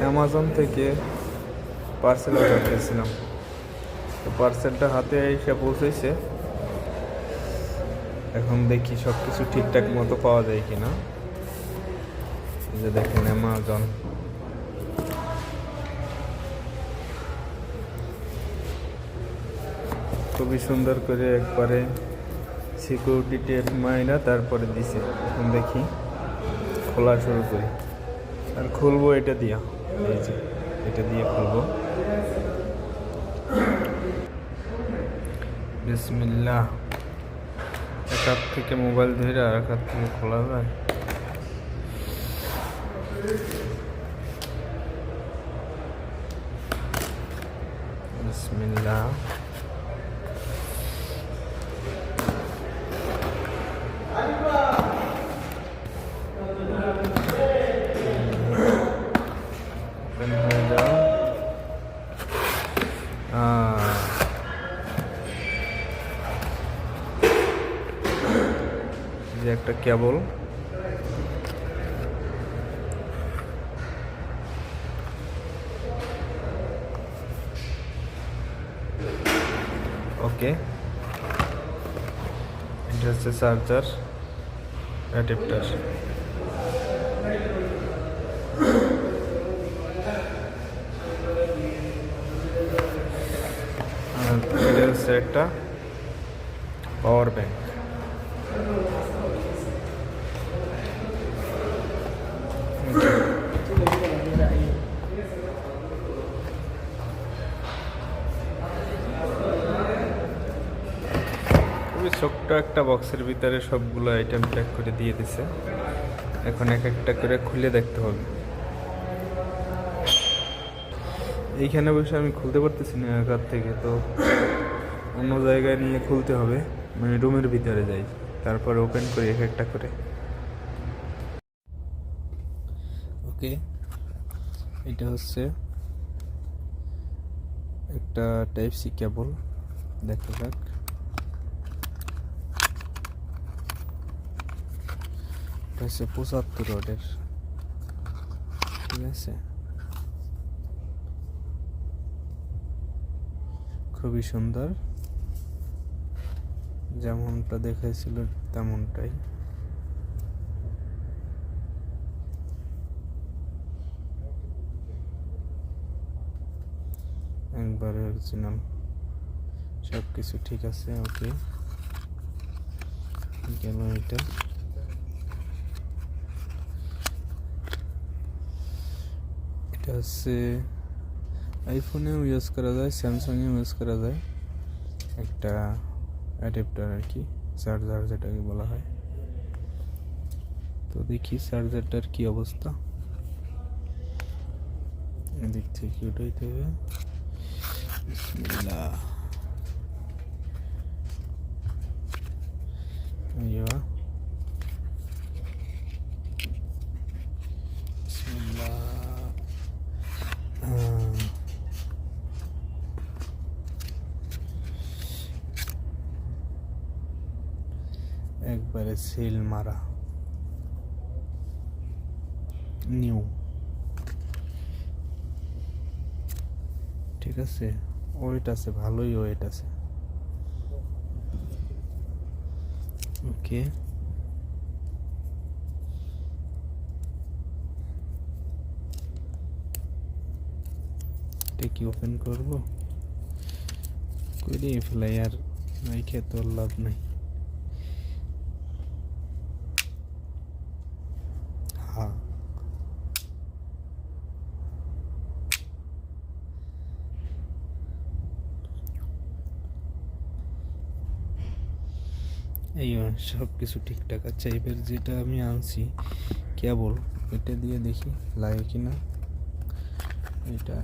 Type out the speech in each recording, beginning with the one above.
Amazon থেকে parcel order করেছিলাম, তো পার্সেলটা হাতে এসে পৌঁছেছে। এখন দেখি সব কিছু ঠিকঠাক মতো পাওয়া যায় কিনা। এই যে দেখেন অ্যামাজন, খুবই সুন্দর করে একবারে সিকিউরিটি টেপ মাইরা তারপরে দিছে। এখন দেখি খোলা শুরু করি, আর খুলবো এটা দিয়া, এই যে এটা দিয়ে খুলবো। বিসমিল্লাহ। এক হাত থেকে মোবাইল ধরে আর এক হাত থেকে খোলা যায়। বিসমিল্লাহ। ওপেন হয়ে যাও। যে একটা কেবল, ওকে। এটা হচ্ছে চার্জার অ্যাডাপ্টার। আর এটা হচ্ছে একটা পাওয়ার ব্যাংক। খুবই ছোট্ট একটা বক্সের ভিতরে সবগুলো আইটেম প্যাক করে দিয়ে দিছে। এখন এক একটা করে খুলে দেখতে হবে। এইখানে বসে আমি খুলতে পারতেছি না একার থেকে, তো অন্য জায়গায় নিয়ে খুলতে হবে, মানে রুমের ভিতরে যাই, তারপর ওপেন করি এক একটা করে। ওকে, এটা হচ্ছে একটা টাইপ সি কেবল, দেখা যাক। এটা হচ্ছে 75 ওয়াটের, ঠিক আছে। খুবই সুন্দর, যেমনটা দেখাইছিল তেমনটাই। একবারে অরিজিনাল, সব কিছু ঠিক আছে। ওকে, গেল এটা। এটা হচ্ছে আইফোনেও ইউজ করা যায়, স্যামসাংয়েও ইউজ করা যায়, একটা অ্যাডাপ্টার আর কি, চার্জার যেটাকে বলা হয়। তো দেখি চার্জারটার কি অবস্থা। এদিক থেকে উঠাইতে হবে। বিসমিল্লাহ। ايوه بسم الله একবারে সিল মারা, নিউ, ঠিক আছে। ওয়েট আছে, ভালোই ওয়েট আছে। ওকে, এটা কি ওপেন করবো? করিয়ে ফেলাই, আর রেখে তো লাভ নাই। হ্যাঁ, এই সব কিছু ঠিকঠাক আছে। এবার যেটা আমি আনছি কেবল, এটা দিয়ে দেখি লাগে কিনা। এটা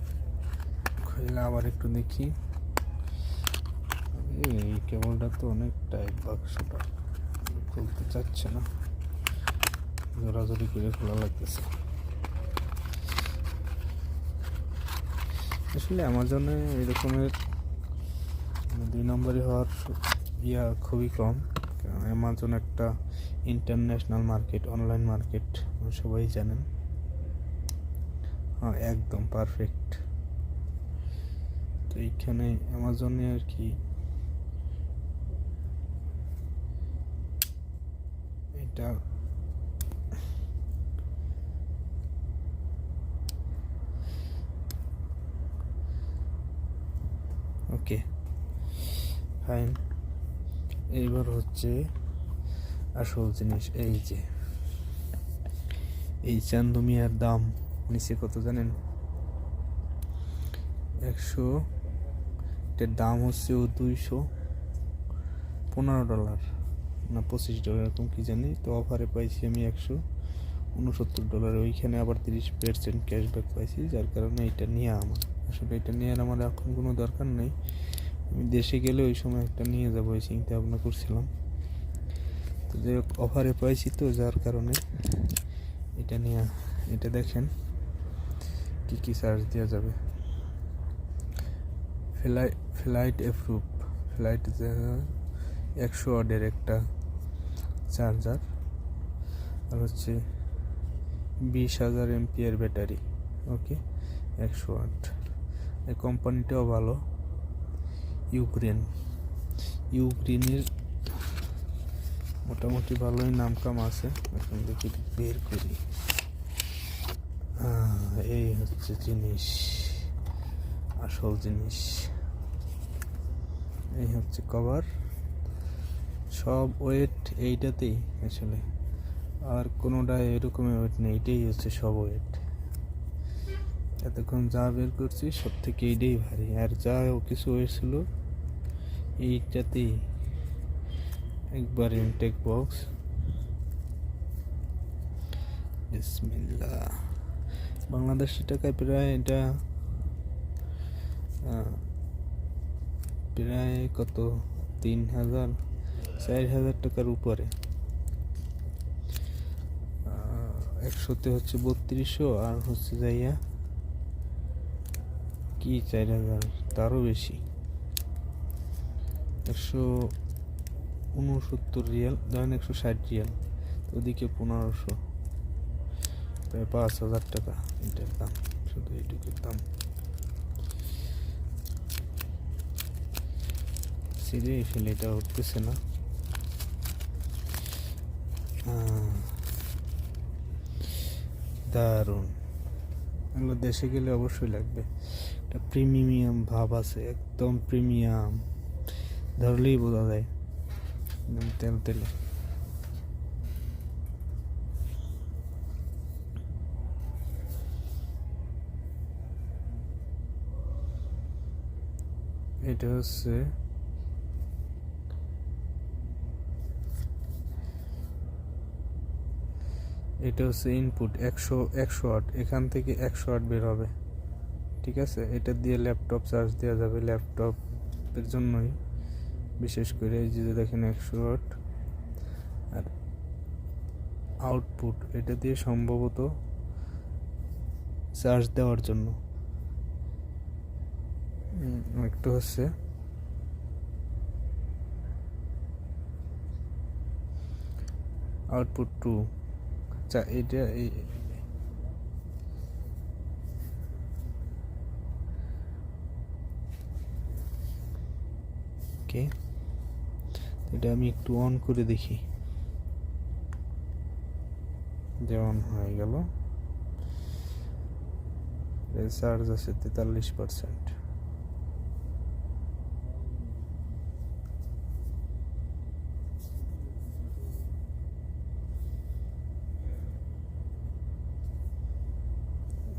খুলে আবার একটু দেখি। এই কেবলটা তো অনেক টাইট, বাক্সটা খুলতে চাচ্ছে না, জোরাজোরি করে খোলা লাগতেছে। আসলে অ্যামাজনে এরকমের 2 নম্বরই হওয়ার খুবই কম। অ্যামাজন একটা ইন্টারন্যাশনাল মার্কেট, অনলাইন মার্কেট, সবাই জানেন। হ্যাঁ একদম পারফেক্ট। তো এইখানে অ্যামাজনে আর কি এটা ওকে ফাইন। এইবার হচ্ছে আসল জিনিস, এই যে এই চান্দু মিয়ার দাম নিচে কত জানেন? 100, এটার দাম হচ্ছে $215 না $25 এরকম কি জানি। তো অফারে পাইছি আমি $169। ওইখানে আবার 30% ক্যাশব্যাক পাইছি, যার কারণে এটা নিয়ে আসলে এটা নিয়ে আমার এখন কোনো দরকার নেই। আমি দেশে গেলে ওই সময় একটা নিয়ে যাবো এই চিন্তা ভাবনা করছিলাম। তো যাই হোক অফারে পাইছি, তো যার কারণে এটা নিয়ে, এটা দেখেন কি কি চার্জ দেওয়া যাবে। ফ্লাইট অ্যাপ্রুভ, ফ্লাইট 100 ওয়াটের একটা চার্জার, আর হচ্ছে 20,000 এমপিয়ার ব্যাটারি। ওকে 100 ওয়াট। এই কোম্পানিটাও ভালো, ইউগ্রিনের মোটামুটি ভালোই নাম কাম আছে। এখন দেখি বের করি। এই হচ্ছে জিনিস, আসল জিনিস। এই হচ্ছে কভার, সব ওয়েট এইটাতেই আসলে, আর কোনোটা এরকমের ওয়েট নেই, এটাই হচ্ছে সব ওয়েট। এতক্ষণ যা বের করছি সব থেকে এইটাই ভারী, আর যা কিছু হয়েছিল এইটাতেই একবার ইনটেক বক্স। বিসমিল্লাহ। বাংলাদেশি টাকায় প্রায় এটা প্রায় কত 3,000-4,000 টাকার উপরে। 100তে হচ্ছে 3200, আর হচ্ছে যাইয়া কি 4,000, তারও বেশি, 169 রিয়াল, ধরেন 160 রিয়াল, ওদিকে 1500, প্রায় 5,000 টাকা এটার দাম, শুধু এইটুকুর দাম। সিরে ফেলে এটা উঠতেছে না। দারুণ, এগুলো দেশে গেলে অবশ্যই লাগবে। একটা প্রিমিয়াম ভাব আছে, একদম প্রিমিয়াম, ধরলেই বোঝা যায় একদম তেল তেলে। এটা হচ্ছে ইনপুট 100 ওয়াট, এখান থেকে 100 ওয়াট বের হবে, ঠিক আছে। এটা দিয়ে ল্যাপটপ চার্জ দেওয়া যাবে, ল্যাপটপের জন্যই বিশেষ করে। এই যে দেখেন 100 ওয়াট, আর আউটপুট এটা দিয়ে সম্ভবত চার্জ দেওয়ার জন্য। একটা হচ্ছে আউটপুট 2। আচ্ছা এটা ওকে, এটা আমি একটু অন করে দেখি, যে অন হয়ে গেল। চার্জ আছে 43%।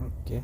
ওকে